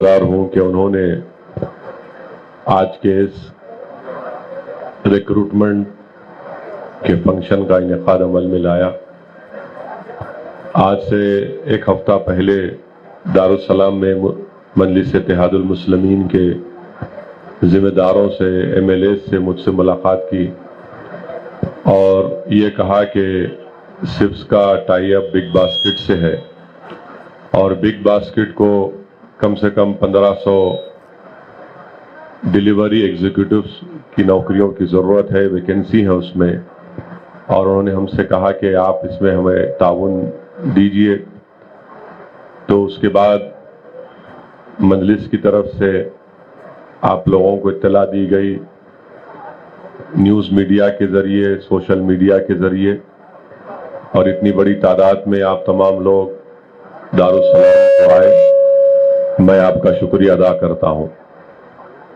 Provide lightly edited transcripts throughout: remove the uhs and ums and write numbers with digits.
हूं कि उन्होंने आज के इस रिक्रूटमेंट के फंक्शन का इनेकाद अमल में लाया। आज से एक हफ्ता पहले दारुस्सलाम में मजलिस इत्तेहादुल मुस्लिमीन के जिम्मेदारों से MLA से मुझसे मुलाकात की और ये कहा कि सिप्स का टाई अप बिग बास्केट से है और बिग बास्केट को कम से कम 1500 डिलीवरी एग्जीक्यूटिव्स की नौकरियों की ज़रूरत है, वैकेंसी है उसमें, और उन्होंने हमसे कहा कि आप इसमें हमें ताउन दीजिए। तो उसके बाद मजलिस की तरफ से आप लोगों को इत्तला दी गई, न्यूज़ मीडिया के ज़रिए, सोशल मीडिया के ज़रिए, और इतनी बड़ी तादाद में आप तमाम लोग दारुस्सलाम को आए, मैं आपका शुक्रिया अदा करता हूं।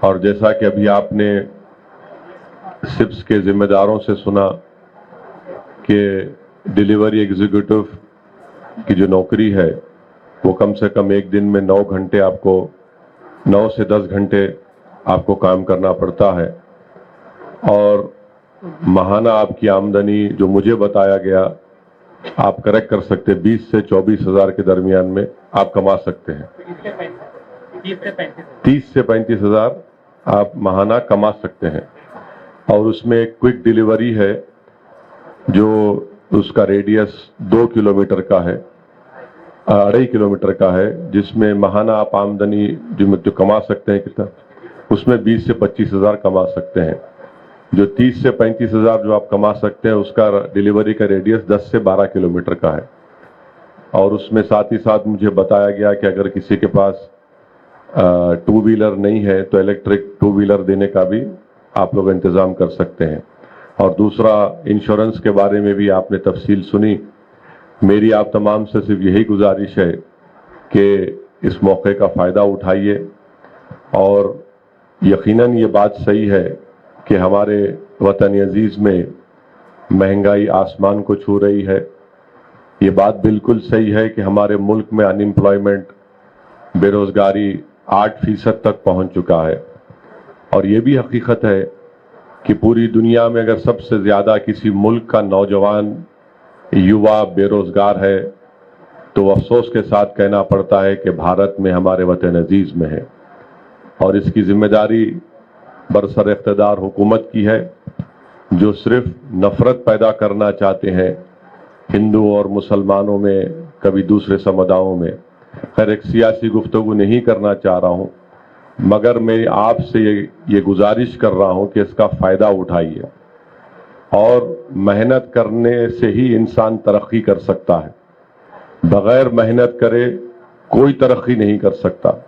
और जैसा कि अभी आपने सिप्स के जिम्मेदारों से सुना कि डिलीवरी एग्जीक्यूटिव की जो नौकरी है वो कम से कम एक दिन में 9 घंटे आपको 9 से 10 घंटे आपको काम करना पड़ता है, और माहाना आपकी आमदनी जो मुझे बताया गया, आप करेक्ट कर सकते, 20 से 24 हज़ार के दरमियान में आप कमा सकते हैं। 30 से 35 हज़ार आप माहाना कमा सकते हैं। और उसमें एक क्विक डिलीवरी है जो उसका रेडियस 2 किलोमीटर का है, 2.5 किलोमीटर का है, जिसमें माहाना आप आमदनी जो कमा सकते हैं कितना, उसमें 20 से 25 हज़ार कमा सकते हैं। जो 30 से 35 हज़ार जो आप कमा सकते हैं उसका डिलीवरी का रेडियस 10 से 12 किलोमीटर का है। और उसमें साथ ही साथ मुझे बताया गया कि अगर किसी के पास 2 व्हीलर नहीं है तो इलेक्ट्रिक 2 व्हीलर देने का भी आप लोग इंतज़ाम कर सकते हैं। और दूसरा, इंश्योरेंस के बारे में भी आपने तफसील सुनी। मेरी आप तमाम से सिर्फ यही गुजारिश है कि इस मौके का फ़ायदा उठाइए। और यकीनन ये बात सही है कि हमारे वतन अजीज़ में महंगाई आसमान को छू रही है। ये बात बिल्कुल सही है कि हमारे मुल्क में अनएम्प्लॉयमेंट, बेरोज़गारी 8% तक पहुंच चुका है। और ये भी हकीकत है कि पूरी दुनिया में अगर सबसे ज़्यादा किसी मुल्क का नौजवान युवा बेरोज़गार है तो अफसोस के साथ कहना पड़ता है कि भारत में, हमारे वतन अजीज़ में है। और इसकी जिम्मेदारी बरसर इक़्तिदार हुकूमत की है, जो सिर्फ नफ़रत पैदा करना चाहते हैं हिंदू और मुसलमानों में, कभी दूसरे समुदायों में। खैर, एक सियासी गुफ्तगू नहीं करना चाह रहा हूँ, मगर मैं आपसे ये गुजारिश कर रहा हूँ कि इसका फ़ायदा उठाइए। और मेहनत करने से ही इंसान तरक्की कर सकता है, बग़ैर मेहनत करे कोई तरक्की नहीं कर सकता।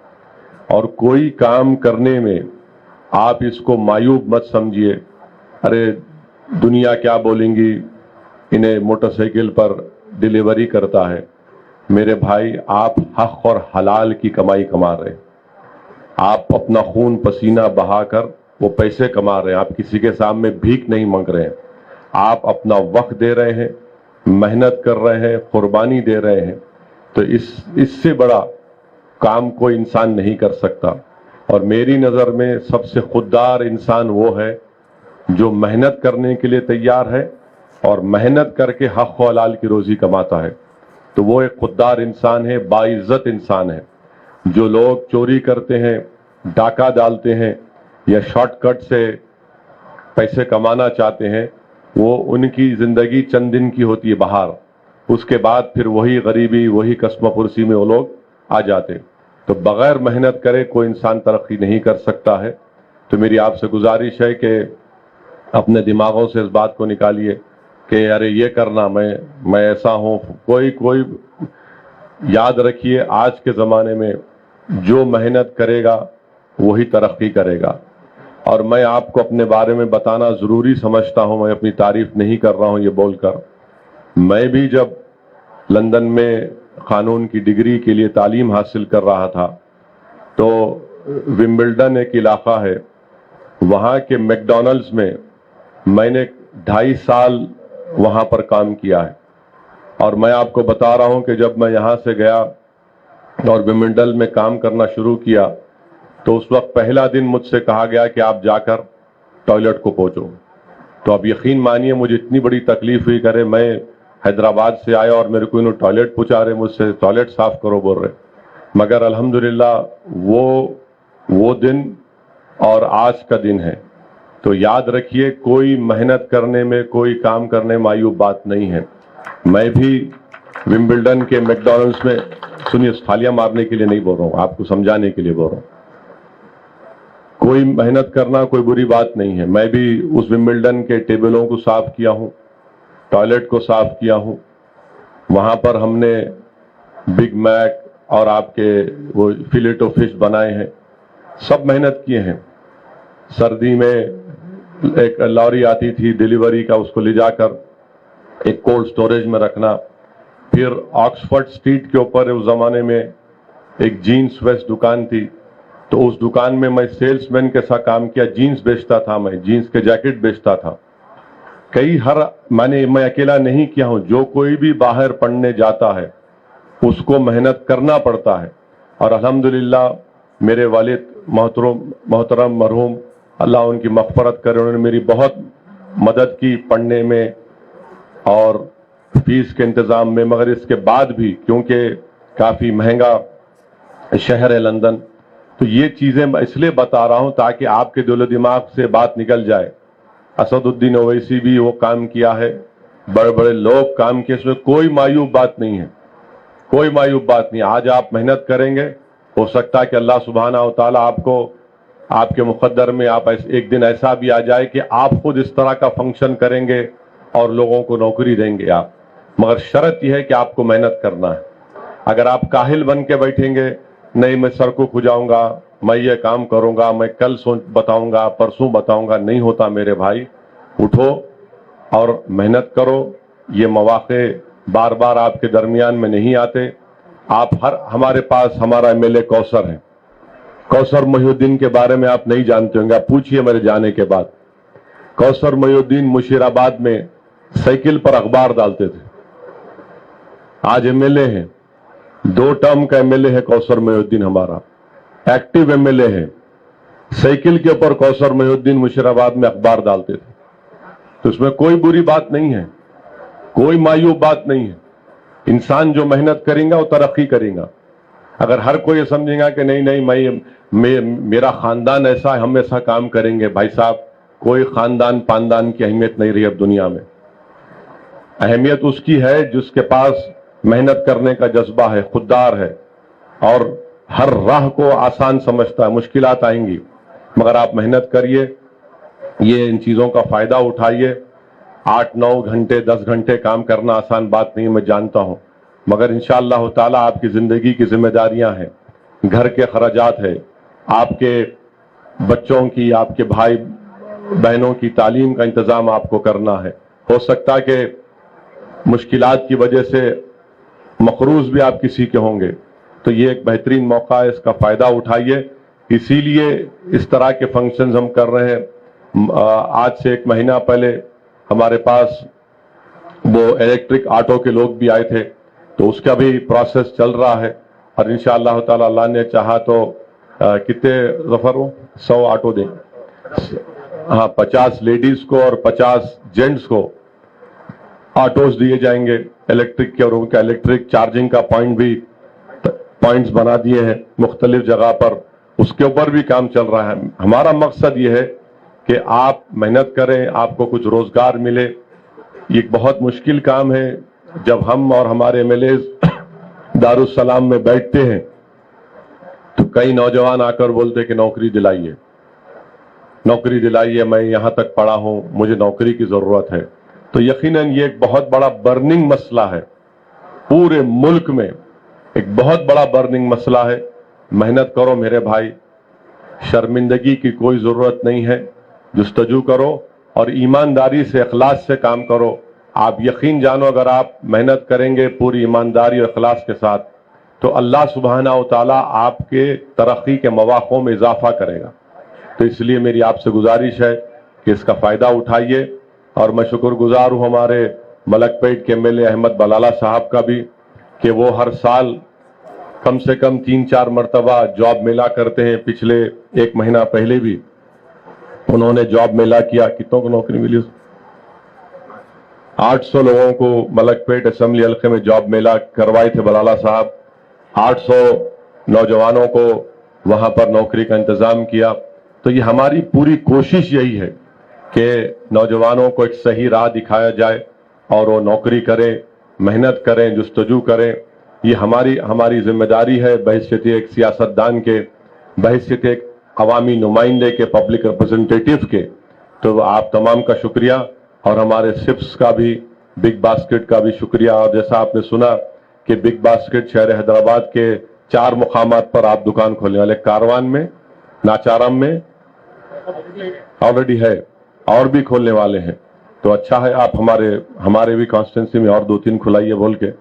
और कोई काम करने में आप इसको मायूब मत समझिए, अरे दुनिया क्या बोलेंगी, इन्हें मोटरसाइकिल पर डिलीवरी करता है। मेरे भाई, आप हक और हलाल की कमाई कमा रहे हैं, आप अपना खून पसीना बहाकर वो पैसे कमा रहे हैं, आप किसी के सामने भीख नहीं मांग रहे हैं, आप अपना वक्त दे रहे हैं, मेहनत कर रहे हैं, कुर्बानी दे रहे हैं। तो इससे बड़ा काम कोई इंसान नहीं कर सकता। और मेरी नज़र में सबसे खुददार इंसान वो है जो मेहनत करने के लिए तैयार है और मेहनत करके हक व हलाल की रोज़ी कमाता है। तो वो एक खुददार इंसान है, बाइज्जत इंसान है। जो लोग चोरी करते हैं, डाका डालते हैं या शॉर्टकट से पैसे कमाना चाहते हैं, वो उनकी ज़िंदगी चंद दिन की होती है बाहर, उसके बाद फिर वही गरीबी, वही कस्मपुरसी में वो लोग आ जाते। तो बग़ैर मेहनत करे कोई इंसान तरक्की नहीं कर सकता है। तो मेरी आपसे गुजारिश है कि अपने दिमागों से इस बात को निकालिए कि अरे ये करना, मैं ऐसा हूँ। कोई याद रखिए, आज के ज़माने में जो मेहनत करेगा वही तरक्की करेगा। और मैं आपको अपने बारे में बताना ज़रूरी समझता हूँ, मैं अपनी तारीफ नहीं कर रहा हूँ ये बोलकर। मैं भी जब लंदन में कानून की डिग्री के लिए तालीम हासिल कर रहा था तो विंबलडन एक इलाका है, वहाँ के मैकडॉनल्ड्स में मैंने 2.5 साल वहाँ पर काम किया है। और मैं आपको बता रहा हूँ कि जब मैं यहाँ से गया اور ومبلڈن میں کام کرنا شروع کیا تو اس وقت پہلا دن مجھ سے کہا گیا کہ آپ جا کر ٹوائلٹ کو پہنچو. تو اب یقین مانیے مجھے اتنی بڑی تکلیف ہوئی، کرے میں حیدرآباد سے آیا اور میرے کو انہوں ٹوائلٹ پہنچا رہے، مجھ سے ٹوائلٹ صاف کرو بول رہے. مگر الحمدللہ وہ دن اور آج کا دن ہے. تو یاد رکھیے کوئی محنت کرنے میں، کوئی کام کرنے میں معیوب بات نہیں ہے. میں بھی ومبلڈن کے میکڈونلڈس میں، سنیے تھالیاں مارنے کے لیے نہیں بول رہا ہوں، آپ کو سمجھانے کے لیے بول رہا ہوں. کوئی محنت کرنا کوئی بری بات نہیں ہے. میں بھی اس ومبلڈن کے ٹیبلوں کو صاف کیا ہوں، ٹوائلٹ کو صاف کیا ہوں. وہاں پر ہم نے بگ میک اور آپ کے وہ فلیٹو فش بنائے ہیں، سب محنت کیے ہیں. سردی میں ایک لاری آتی تھی ڈیلیوری کا، اس کو لے جا کر ایک کولڈ سٹوریج میں رکھنا. پھر آکسفورڈ اسٹریٹ کے اوپر اس زمانے میں ایک جینس ویسٹ دکان تھی، تو اس دکان میں میں سیلس مین کے ساتھ کام کیا. جینس بیچتا تھا، میں جینس کے جیکٹ بیچتا تھا. میں اکیلا نہیں کیا ہوں، جو کوئی بھی باہر پڑھنے جاتا ہے اس کو محنت کرنا پڑتا ہے. اور الحمدللہ میرے والد محترم مرحوم، اللہ ان کی مغفرت کرے، انہوں نے میری بہت مدد کی پڑھنے میں اور فیس کے انتظام میں. مگر اس کے بعد بھی کیونکہ کافی مہنگا شہر ہے لندن، تو یہ چیزیں میں اس لیے بتا رہا ہوں تاکہ آپ کے دل و دماغ سے بات نکل جائے. اسد الدین اویسی بھی وہ کام کیا ہے، بڑے بڑے لوگ کام کیے، اس میں کوئی معیوب بات نہیں ہے، کوئی معیوب بات نہیں. آج آپ محنت کریں گے، ہو سکتا ہے کہ اللہ سبحانہ و تعالیٰ آپ کو، آپ کے مقدر میں آپ ایک دن ایسا بھی آ جائے کہ آپ خود اس طرح کا فنکشن کریں گے اور لوگوں کو نوکری دیں گے آپ. مگر شرط یہ ہے کہ آپ کو محنت کرنا ہے. اگر آپ کاہل بن کے بیٹھیں گے، نہیں میں سر کو کھجاؤں گا، میں یہ کام کروں گا، میں کل بتاؤں گا، پرسوں بتاؤں گا، نہیں ہوتا میرے بھائی. اٹھو اور محنت کرو. یہ مواقع بار بار آپ کے درمیان میں نہیں آتے. ہمارے پاس ہمارا ایم ایل اے کوثر ہے، کوثر محی الدین کے بارے میں آپ نہیں جانتے ہوں گے، آپ پوچھئے میرے جانے کے بعد. کوثر محی الدین مشیر آباد میں سائیکل پر اخبار ڈالتے تھے. آج ایم ایل اے ہیں، 2 ٹرم کا ایم ایل اے ہے کوثر محی الدین، ہمارا ایکٹیو ایم ایل اے ہے. سائیکل کے اوپر کوثر محی الدین مشیر آباد میں اخبار ڈالتے تھے. تو اس میں کوئی بری بات نہیں ہے، کوئی معیوب بات نہیں ہے. انسان جو محنت کرے گا وہ ترقی کرے گا. اگر ہر کوئی یہ سمجھے گا کہ نہیں میرا خاندان ایسا ہے، ہم ایسا کام کریں گے، بھائی صاحب کوئی خاندان پاندان کی اہمیت نہیں رہی اب دنیا میں. اہمیت اس کی ہے جس کے پاس محنت کرنے کا جذبہ ہے، خوددار ہے اور ہر راہ کو آسان سمجھتا ہے. مشکلات آئیں گی مگر آپ محنت کریے، یہ ان چیزوں کا فائدہ اٹھائیے. 8-9 گھنٹے 10 گھنٹے کام کرنا آسان بات نہیں، میں جانتا ہوں، مگر انشاءاللہ تعالی آپ کی زندگی کی ذمہ داریاں ہیں، گھر کے خراجات ہے، آپ کے بچوں کی، آپ کے بھائی بہنوں کی تعلیم کا انتظام آپ کو کرنا ہے. ہو سکتا کہ مشکلات کی وجہ سے مقروض بھی آپ کسی کے ہوں گے، تو یہ ایک بہترین موقع ہے، اس کا فائدہ اٹھائیے. اسی لیے اس طرح کے فنکشنز ہم کر رہے ہیں. آج سے 1 مہینہ پہلے ہمارے پاس وہ الیکٹرک آٹو کے لوگ بھی آئے تھے، تو اس کا بھی پروسیس چل رہا ہے. اور انشاءاللہ تعالی اللہ نے چاہا تو کتنے ظفر ہو 100 آٹو دیں، ہاں 50 لیڈیز کو اور 50 جینٹس کو آٹوز دیے جائیں گے الیکٹرک کے، اور ان کا الیکٹرک چارجنگ کا پوائنٹس بنا دیے ہیں مختلف جگہ پر، اس کے اوپر بھی کام چل رہا ہے. ہمارا مقصد یہ ہے کہ آپ محنت کریں، آپ کو کچھ روزگار ملے. یہ ایک بہت مشکل کام ہے. جب ہم اور ہمارے ایم ایل اے دارالسلام میں بیٹھتے ہیں تو کئی نوجوان آ کر بولتے کہ نوکری دلائیے، نوکری دلائیے، میں یہاں تک پڑھا ہوں، مجھے نوکری کی ضرورت ہے. تو یقیناً یہ ایک بہت بڑا برننگ مسئلہ ہے، پورے ملک میں ایک بہت بڑا برننگ مسئلہ ہے. محنت کرو میرے بھائی، شرمندگی کی کوئی ضرورت نہیں ہے، جستجو کرو اور ایمانداری سے، اخلاص سے کام کرو. آپ یقین جانو اگر آپ محنت کریں گے پوری ایمانداری اور اخلاص کے ساتھ تو اللہ سبحانہ و تعالیٰ آپ کے ترقی کے مواقعوں میں اضافہ کرے گا. تو اس لیے میری آپ سے گزارش ہے کہ اس کا فائدہ اٹھائیے. اور میں شکر گزار ہوں ہمارے ملک پیٹ کے ایم ایل اے احمد بلالہ صاحب کا بھی کہ وہ ہر سال कम से कम 3-4 मरतबा जॉब मेला करते हैं। पिछले 1 महीना पहले भी उन्होंने जॉब मेला किया। कितनों को नौकरी मिली? 800 लोगों को मलकपेट असेंबली हल्के में जॉब मेला करवाए थे बलाला साहब। 800 नौजवानों को वहां पर नौकरी का इंतजाम किया। तो ये हमारी पूरी कोशिश यही है कि नौजवानों को एक सही राह दिखाया जाए और वो नौकरी करें, मेहनत करें, जुस्तजू करें। ये हमारी जिम्मेदारी है बहैसियत एक सियासतदान के, बहैसियत एक अवामी नुमाइंदे के, पब्लिक रिप्रेजेंटेटिव के। तो आप तमाम का शुक्रिया और हमारे सिप्स का भी, बिग बास्केट का भी शुक्रिया। और जैसा आपने सुना कि बिग बास्केट शहर हैदराबाद के 4 मुकामात पर आप दुकान खोलने वाले, कारवान में, नाचारम में ऑलरेडी है और भी खोलने वाले हैं। तो अच्छा है आप हमारे भी कॉन्स्टिट्यूंसी में और 2-3 खुलाइए बोल के।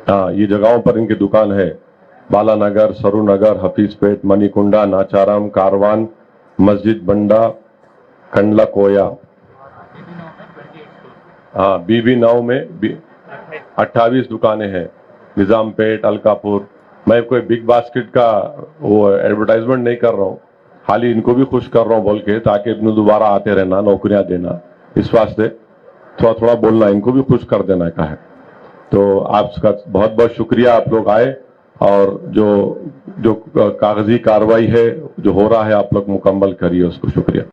हाँ, ये जगहों पर इनकी दुकान है। बालानगर, सरूनगर, हफीजपेट, मनीकुंडा, नाचाराम, कारवान, मस्जिद बंडा, कंडला कोया। हाँ, बीबी 9 में 28 दुकानें हैं। निजामपेट, अलकापुर। मैं कोई बिग बास्केट का वो एडवर्टाइजमेंट नहीं कर रहा हूँ, खाली इनको भी खुश कर रहा हूँ बोल के, ताकि इन्हें दोबारा आते रहना, नौकरियां देना। इस वास्ते थोड़ा थोड़ा बोलना, इनको भी खुश कर देना का है। तो आपका बहुत बहुत शुक्रिया, आप लोग आए और जो कागजी कार्रवाई है जो हो रहा है आप लोग मुकम्मल करिए उसको। शुक्रिया।